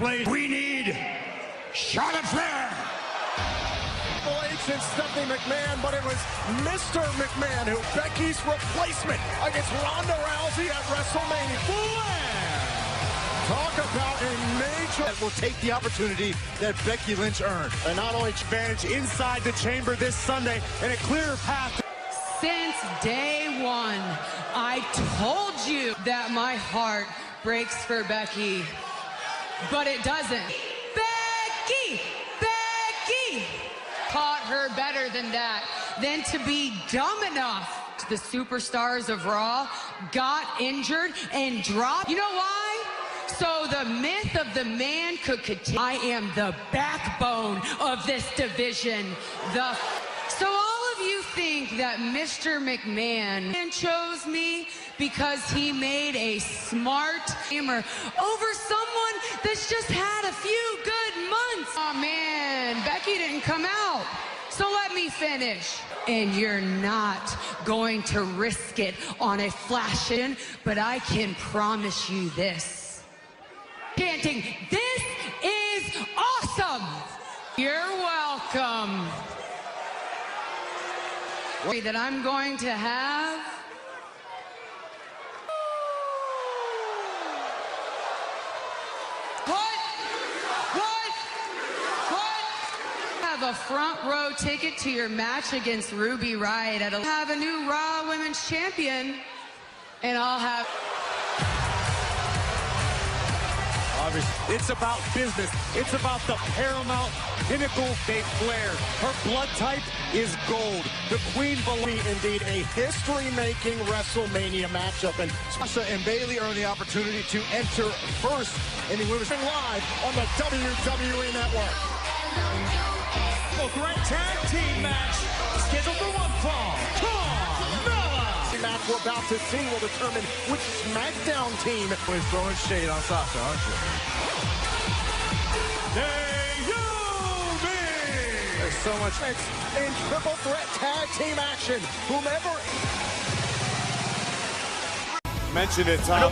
place. We need Charlotte Flair. Triple H and Stephanie McMahon, but it was Mr. McMahon who Becky's replacement against Ronda Rousey at WrestleMania. Flair! Talk about a major that will take the opportunity that Becky Lynch earned. And not only advantage inside the chamber this Sunday and a clear path. Since day one, I told you that my heart breaks for Becky, but it doesn't. Becky! Becky! Taught her better than that, than to be dumb enough. The superstars of Raw got injured and dropped. You know why? So the myth of the man could continue. I am the backbone of this division. So all of you think that Mr. McMahon chose me because he made a smart gamer over someone that's just had a few good months. Oh man, Becky didn't come out. So let me finish. And you're not going to risk it on a flash-in, but I can promise you this. Chanting, this is awesome. You're welcome. That I'm going to have. What? Have a front row ticket to your match against Ruby Riott. I'll have a new Raw Women's Champion, and I'll have. It's about business. It's about the paramount pinnacle Big Flair. Her blood type is gold. The Queen believes indeed a history-making WrestleMania matchup. And Sasha and Bayley earn the opportunity to enter first in the women's live on the WWE Network. A great tag team match scheduled for one fall. The match we're about to see will determine which SmackDown team is throwing shade on Sasha, aren't you? There's so much in triple threat tag team action. Whomever mentioned it, Tom.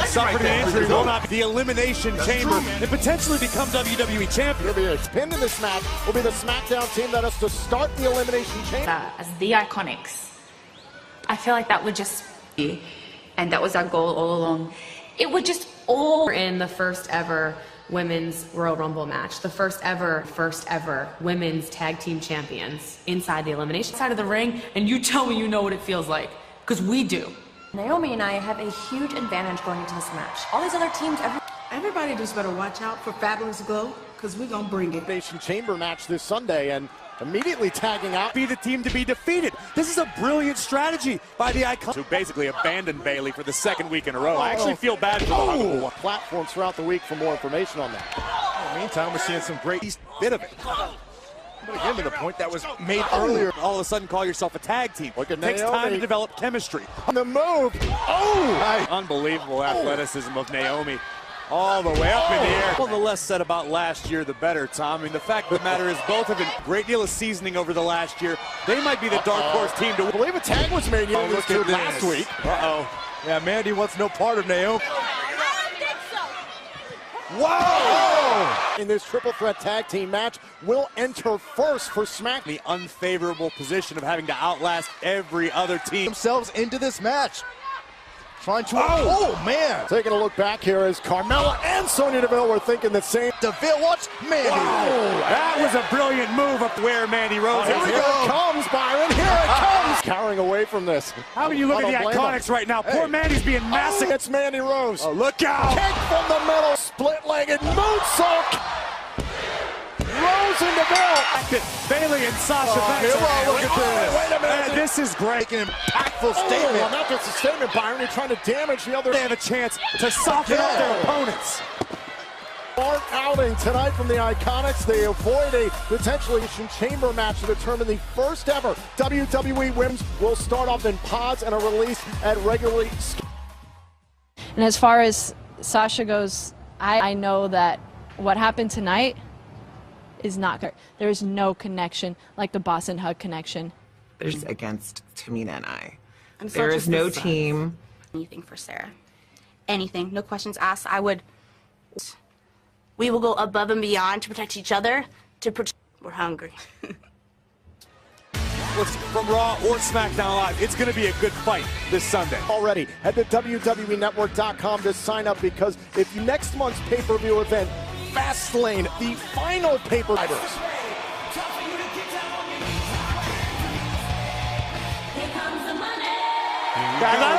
Suffered an injury, will not be the Elimination Chamber and potentially become WWE champion. He'll be a pin in this match. Will be the SmackDown team that has to start the Elimination Chamber. As the Iconics, I feel like that would just be, and that was our goal all along. It would just all in the first ever women's Royal Rumble match, the first ever women's tag team champions inside the elimination side of the ring, and you tell me you know what it feels like, because we do. Naomi and I have a huge advantage going into this match. All these other teams, everybody just better watch out for Fabulous Glow, because we're going to bring it. Elimination Chamber match this Sunday, and immediately tagging out, be the team to be defeated. This is a brilliant strategy by the Iconics, who basically abandoned Bayley for the second week in a row. I actually feel bad for the platforms throughout the week for more information on that. In the meantime, we're seeing some great bit of it. But again, to the point that was made earlier. All of a sudden, call yourself a tag team. Look at Naomi. Takes time to develop chemistry. On the move. Unbelievable athleticism of Naomi. All the way up in the air. Well, the less said about last year, the better, Tom. I mean, the fact of the matter is both have a great deal of seasoning over the last year. They might be the dark horse team to win. I believe a tag was made last week. Yeah, Mandy wants no part of Naomi. Whoa! In this triple threat tag team match, will enter first for SmackDown. The unfavorable position of having to outlast every other team. Themselves into this match. Trying to, oh man! Taking a look back here as Carmella and Sonya Deville were thinking the same. Deville, watch Mandy. Wow. That was a brilliant move up where Mandy Rose is. Here it comes, Byron. Here it comes. Carrying away from this. How can you look at the Iconics right now? Poor Mandy's being massacred. It's Mandy Rose. Oh, look out. Kick from the middle. Split-legged moonsault. Rose and Deville. Bayley and Sasha back. Look at this. Wait a minute. This is great. Making an impactful statement. Well, not just a statement, Byron. You're trying to damage the other. They have a chance to soften up their opponents. Smart outing tonight from the Iconics. They avoid a potentially chamber match to determine the first ever WWE Women's will start off in pods and are released at regularly. And as far as Sasha goes, I know that what happened tonight is not good. There is no connection like the Boston Hug connection. There's against Tamina and I. There is no team. Anything for Sarah. Anything. No questions asked. I would We will go above and beyond to protect each other, we're hungry. From Raw or SmackDown Live, it's going to be a good fight this Sunday. Already, head to WWENetwork.com to sign up, because if next month's pay-per-view event, Fastlane, the final pay-per-view.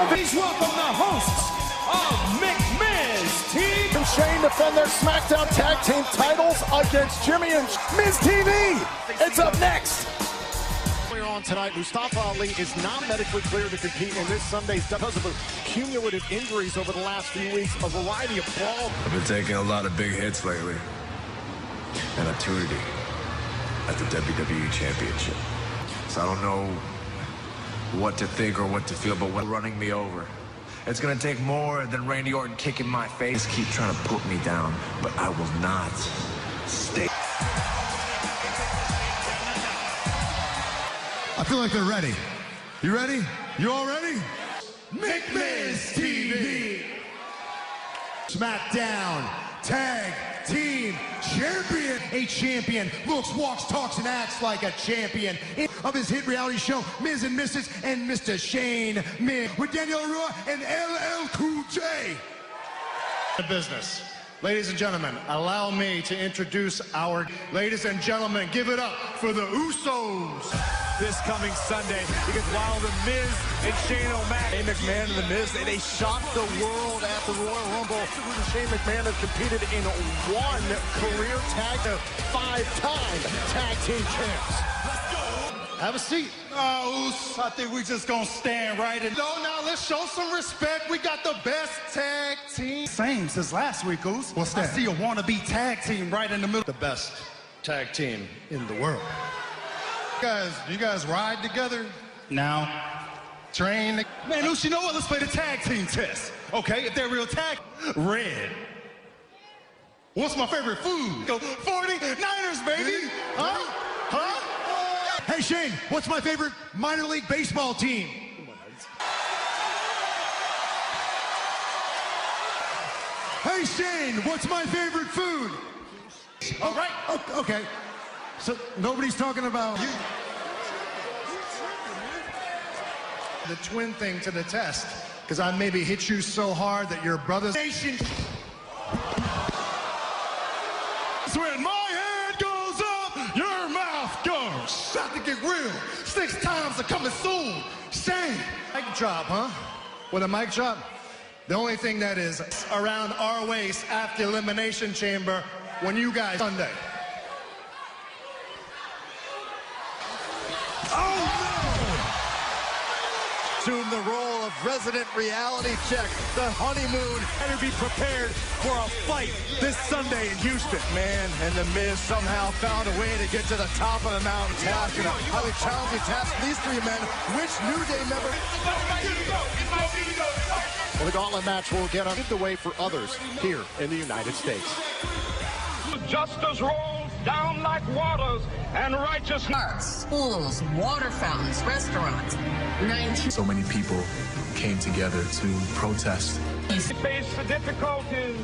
Please welcome the hosts of McMiz Team. And Shane defend their SmackDown Tag Team titles against Jimmy and Miz TV. It's up next. We're on tonight. Mustafa Ali is not medically cleared to compete in this Sunday's because of cumulative injuries over the last few weeks. A variety of brawls. I've been taking a lot of big hits lately. An opportunity at the WWE Championship. So I don't know what to think or what to feel, but what's running me over. It's gonna take more than Randy Orton kicking my face. Keep trying to put me down, but I will not stay. I feel like they're ready. You ready? You all ready? McMiz TV. SmackDown Tag Team Champion. A champion looks, walks, talks, and acts like a champion. Of his hit reality show, Miz and Mrs. and Mr. Shane Miz, with Daniel Arua and LL Cool J. The business. Ladies and gentlemen, allow me to introduce our... Ladies and gentlemen, give it up for the Usos. This coming Sunday, because while the Miz and Shane O'Mac, Shane McMahon and the Miz, they shocked the world at the Royal Rumble. Shane McMahon has competed in one career tag, 5-time tag team champs. Have a seat. Oh, Us, I think we just gonna stand right in. No, now let's show some respect. We got the best tag team. Same since last week, Us. What's that? I see a wannabe tag team right in the middle. The best tag team in the world. You guys ride together? Now, train. Man, Us, you know what? Let's play the tag team test. Okay, if they're real tag, red. What's my favorite food? Go 49ers, baby. Huh? Huh? Hey, Shane, what's my favorite minor league baseball team? Hey, Shane, what's my favorite food? All right. Oh, okay. So nobody's talking about you. The twin thing to the test, because I maybe hit you so hard that your brother's nation. When my head goes up, your mouth goes. Shot to get real. 6 times are coming soon. Shane. Mic drop, huh? With a mic drop? The only thing that is around our waist after Elimination Chamber when you guys Sunday. Assume the role of resident reality check. The honeymoon. better be prepared for a fight this Sunday in Houston. Man, and the Miz somehow found a way to get to the top of the mountain task. And a highly challenging task for these 3 men. Which New Day member? Well, the gauntlet match will get underway for others here in the United States. Justice rolls down like waters and righteousness. Schools, water fountains, restaurants. So many people came together to protest. We face the difficulties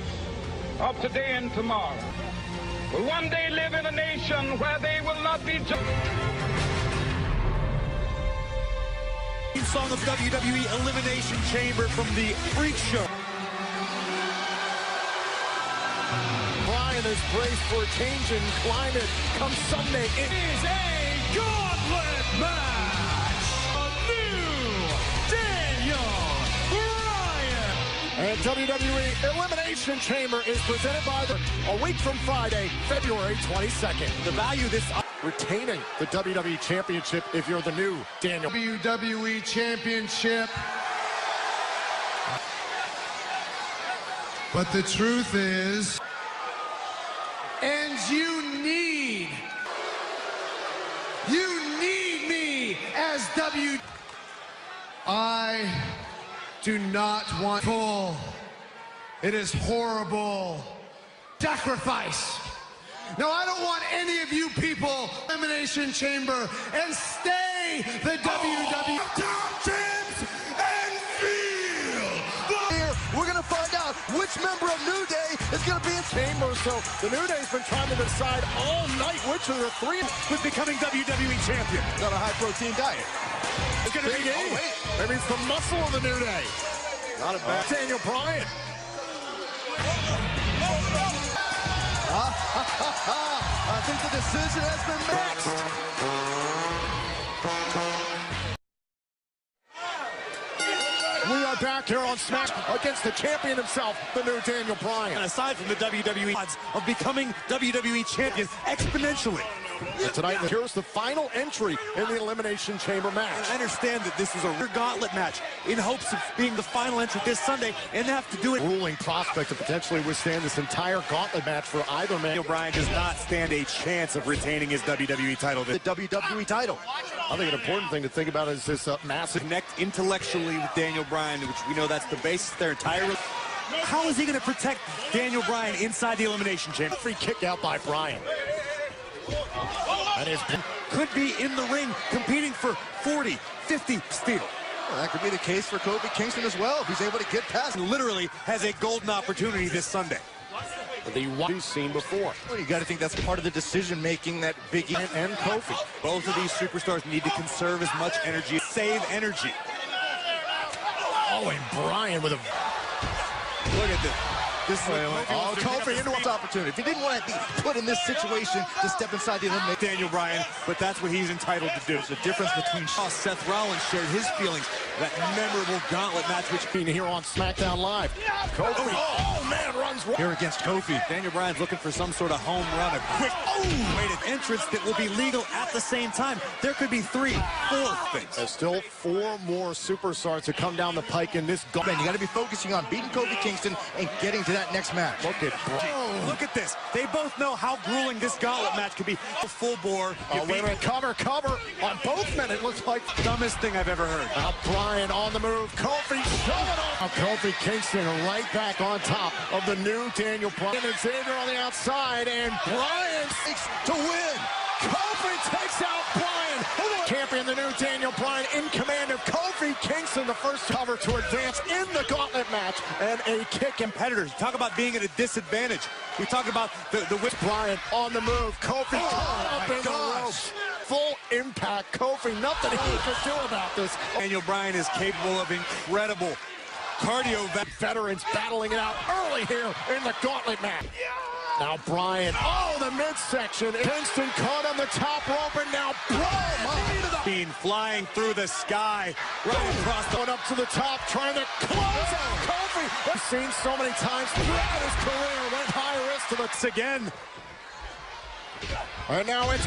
of today and tomorrow. Will one day live in a nation where they will not be judged. Song of WWE Elimination Chamber from the Freak Show. Brian is braced for a change in climate come Sunday. It is a gauntlet match. A new Daniel Bryan. And WWE Elimination Chamber is presented by a week from Friday, February 22nd. The value this retaining the WWE Championship if you're the new Daniel. WWE Championship. But the truth is, and you need me as W. I do not want full. It is horrible. Sacrifice. Now, I don't want any of you people Elimination Chamber and stay the WWE Top Champs and feel. Here, we're going to find out which next member of New Day is going to be in Chamber. So the New Day's been trying to decide all night which of the three with becoming WWE champion. Got a high-protein diet. It's going to be maybe it's the muscle of the New Day. Not a bad Daniel Bryan. I think the decision has been made. We are back here on Smash against the champion himself, the new Daniel Bryan. And aside from the WWE odds of becoming WWE champion exponentially. And tonight, here's the final entry in the Elimination Chamber match. And I understand that this is a gauntlet match in hopes of being the final entry this Sunday and have to do it. Ruling prospect to potentially withstand this entire gauntlet match for either man. Daniel Bryan does not stand a chance of retaining his WWE title. The WWE title. I think an important thing to think about is this massive connect intellectually with Daniel Bryan, which we know that's the basis of their entire. How is he going to protect Daniel Bryan inside the Elimination Chamber? Free kick out by Bryan. And could be in the ring competing for 40, 50 steel. Well, that could be the case for Kofi Kingston as well if he's able to get past. Literally has a golden opportunity this Sunday. The one we've seen before. Well, you got to think that's part of the decision making that Big E and Kofi. Both of these superstars need to conserve as much energy, save energy. Oh, and Bryan with a. Look at this. This is Kofi into an opportunity. If he didn't want to be put in this situation to step inside the elimination. Daniel Bryan, but that's what he's entitled to do. There's a difference between Seth Rollins shared his feelings. That memorable gauntlet match, which being here on SmackDown Live. Kofi, oh man, runs here against Kofi. Daniel Bryan's looking for some sort of home run, a quick weighted entrance that will be legal at the same time. There could be 3, 4 things. There's still 4 more superstars to come down the pike in this. Man, you got to be focusing on beating Kofi Kingston and getting to that next match. Look at this. They both know how grueling this gauntlet match could be. Full bore. Oh, wait a minute. Cover on both men. It looks like the dumbest thing I've ever heard. Now Bryan on the move. Kofi showing off. Now Kofi Kingston right back on top of the new Daniel Bryan. And Xavier on the outside, and Bryan seeks to win. Kofi takes out Bryan. Champion, the new Daniel Bryan, in command of Kofi Kingston, the first cover to advance in the gauntlet match, and a kick. Competitors talk about being at a disadvantage. We talk about the whip. Bryan on the move. Kofi up in the ropes. Full impact. Kofi, nothing he can do about this. Daniel Bryan is capable of incredible cardio. Veterans battling it out early here in the gauntlet match. Now Bryan, the midsection. Kingston caught on the top rope, and now Bryan flying through the sky, right across going up to the top, trying to close out Kofi. We've seen so many times throughout his career, went high risk to the again. And now it's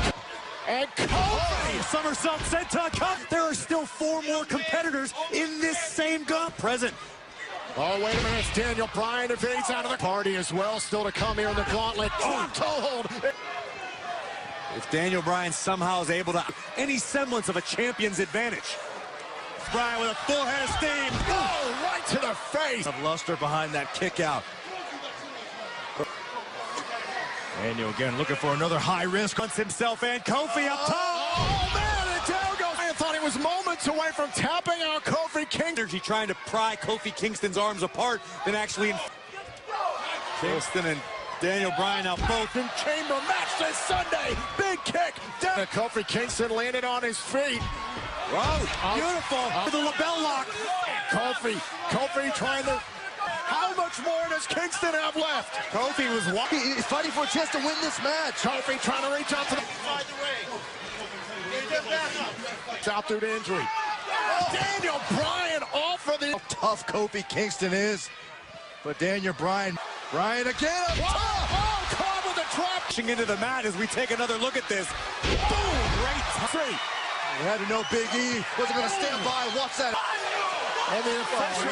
Kofi. Somersault senton. There are still 4 more competitors in this same present. Oh, wait a minute. It's Daniel Bryan evades out of the party as well. Still to come here in the gauntlet. Toe hold. If Daniel Bryan somehow is able to any semblance of a champion's advantage. Bryan with a full head of steam. Oh, right to the face. Of luster behind that kick out. Daniel again looking for another high risk. Wants himself and Kofi up top. Oh, man, and down goes. I thought he was moments away from tapping out Kofi Kingston. He trying to pry Kofi Kingston's arms apart, then actually Kingston and Daniel Bryan now both in chamber match this Sunday. Big kick. Down. Kofi Kingston landed on his feet. Wow, beautiful. The lapel lock. Kofi trying to. How much more does Kingston have left? Kofi was walking. He's fighting for a chance to win this match. Kofi trying to reach out to the out through the injury. Daniel Bryan off for the. How tough Kofi Kingston is. But Daniel Bryan again up top. Caught with a trap. Into the mat as we take another look at this. Boom! Great three. We had to know Big E wasn't going to stand by and watch that. And the official.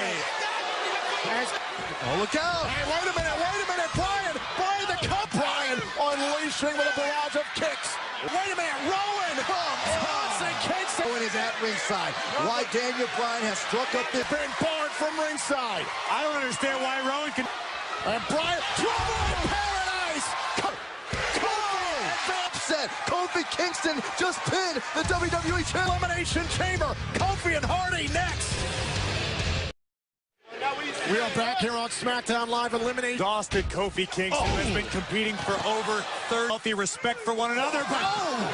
Oh, look out. Hey, wait a minute. Bryan the cup. Bryan unleashing with a barrage of kicks. Wait a minute, Rowan. Tossing Kingston. Rowan is at ringside. Why Daniel Bryan has struck up this. Been barred from ringside. I don't understand why Rowan can. And Bryan, trouble in paradise. Upset. Kofi Kingston just pinned the WWE Elimination Chamber. Kofi and Hardy next. Now we We are back here on SmackDown Live Elimination. Exhausted Kofi Kingston has been competing for over 30. Healthy respect for one another, but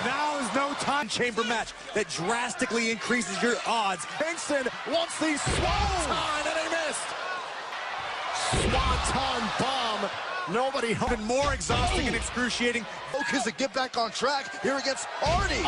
now is no time. Chamber match that drastically increases your odds. Kingston wants the swanton, and he missed. Swanton bomb. Nobody even more exhausting and excruciating. Focus to get back on track here against Artie.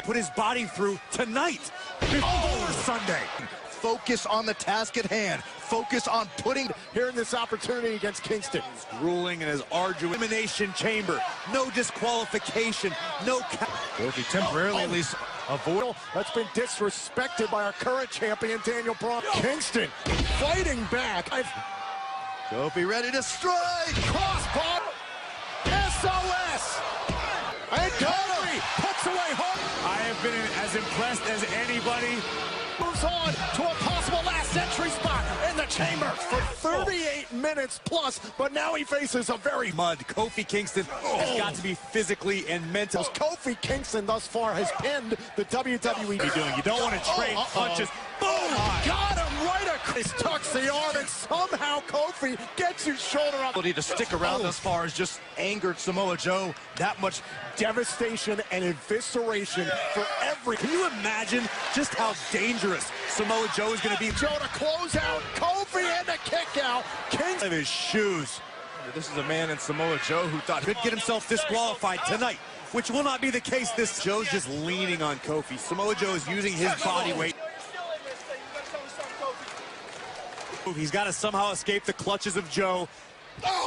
Put his body through tonight before Sunday. Focus on the task at hand. Focus on putting here in this opportunity against Kingston. Grueling in his arduous elimination chamber. No disqualification. No. Kofi temporarily at least avoid. That's been disrespected by our current champion Daniel Bryan. Kingston fighting back. Kofi ready to strike. Crossbar. SOS. And Kofi puts away home. I have been as impressed as anybody. Moves on to a possible last entry spot in the chamber for 38 minutes plus, but now he faces a very mud. Kofi Kingston has got to be physically and mentally. Kofi Kingston thus far has pinned the WWE. You don't want to trade punches. Boom! Got him right across. Tucks the arm, and somehow Kofi gets his shoulder up. To stick around as far as just angered Samoa Joe. That much devastation and evisceration for every. Can you imagine just how dangerous Samoa Joe is going to be? Joe to close out, Kofi and a kick out. King of his shoes. This is a man in Samoa Joe who thought could get himself disqualified tonight, which will not be the case. This Joe's just leaning on Kofi. Samoa Joe is using his body weight. He's got to somehow escape the clutches of Joe.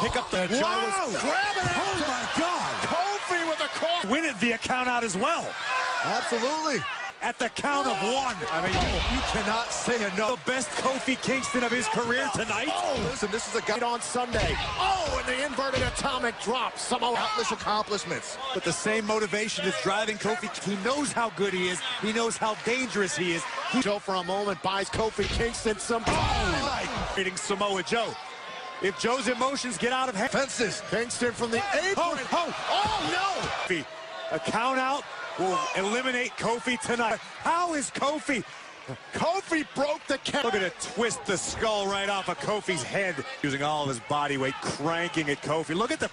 Pick up the Joe. Wow. Grabbing it. Oh my God. Kofi with a cross. Win it via count out as well. Absolutely. At the count of one. I mean, you cannot say enough. The best Kofi Kingston of his career tonight. Listen, this is a guy on Sunday. And the inverted atomic drop. Somehow countless accomplishments. But the same motivation is driving Kofi. He knows how good he is. He knows how dangerous he is. Joe for a moment buys Kofi Kingston some beating Samoa Joe. If Joe's emotions get out of hand. Fences. Kingston from the apron. Oh no! A count out will eliminate Kofi tonight. How is Kofi? Kofi broke the count. Look at it twist the skull right off of Kofi's head. Using all of his body weight, cranking at Kofi. Look at the...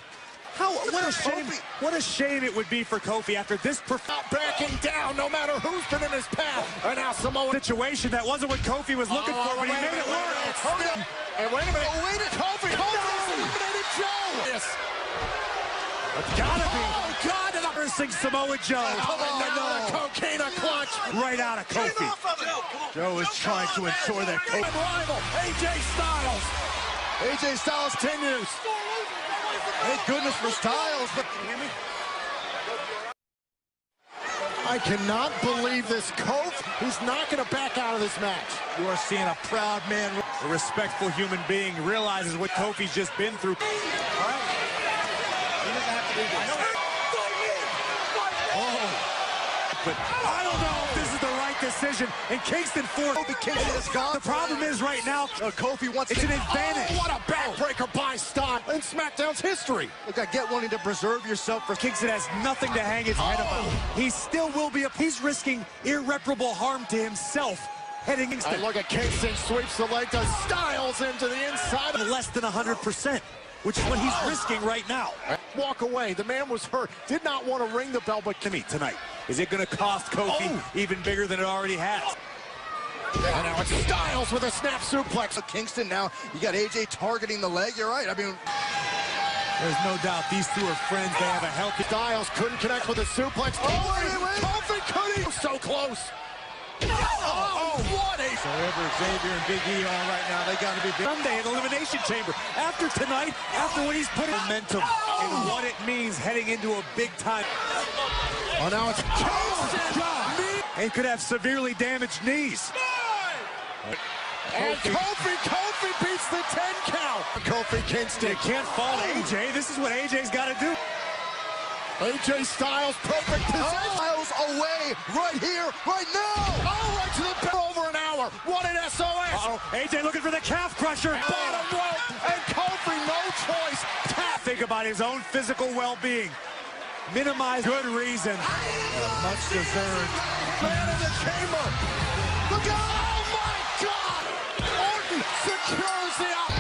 What a shame! What a shame it would be for Kofi after this not backing down, no matter who's been in his path. And now Samoa situation that wasn't what Kofi was looking for, but he made it work. And wait a minute! Kofi eliminated Joe. Yes. It's gotta be. Oh God! Nursing Samoa Joe. The cocaine clutch right out of Kofi. Joe is trying to ensure that Kofi. Rival AJ Styles. AJ Styles continues. Thank goodness for Styles, but I cannot believe this. Kofi, he's not going to back out of this match. You are seeing a proud man, a respectful human being, realizes what Kofi's just been through. All right. He doesn't have to do this. But I don't know if this is the right decision. And Kingston forced. Kingston is gone. The problem is right now, Kofi wants it's an advantage. What a backbreaker by Stein in SmackDown's history. Look, I get wanting to preserve yourself for Kingston has nothing to hang his head about. He still will be he's risking irreparable harm to himself. Heading Kingston. Look at Kingston sweeps the leg to Styles into the inside. Less than 100%. Which is what he's risking right now. Walk away. The man was hurt. Did not want to ring the bell, but tonight. Is it going to cost Kofi even bigger than it already has? And now it's Styles with a snap suplex. Kingston now, you got AJ targeting the leg. You're right. I mean, there's no doubt these two are friends. They have a healthy... Styles couldn't connect with a suplex. Kofi couldn't. So close. What a... So wherever Xavier and Big E are right now, they got to be big. Sunday in Elimination Chamber. After tonight, after what he's put in momentum and what it means heading into a big time. Now it's Kingston. And could have severely damaged knees. And Kofi beats the 10 count. Kofi Kingston. You can't fault AJ. This is what AJ's got to do. AJ Styles, perfect position. Styles away, right here, right now. Right to the bell. Over an hour. What an SOS. AJ looking for the calf crusher. Bottom rope. And Kofi, no choice. Think about his own physical well-being. Minimize good reason. Much deserved. Man in the chamber. Look out. Oh, my God. Orton secures the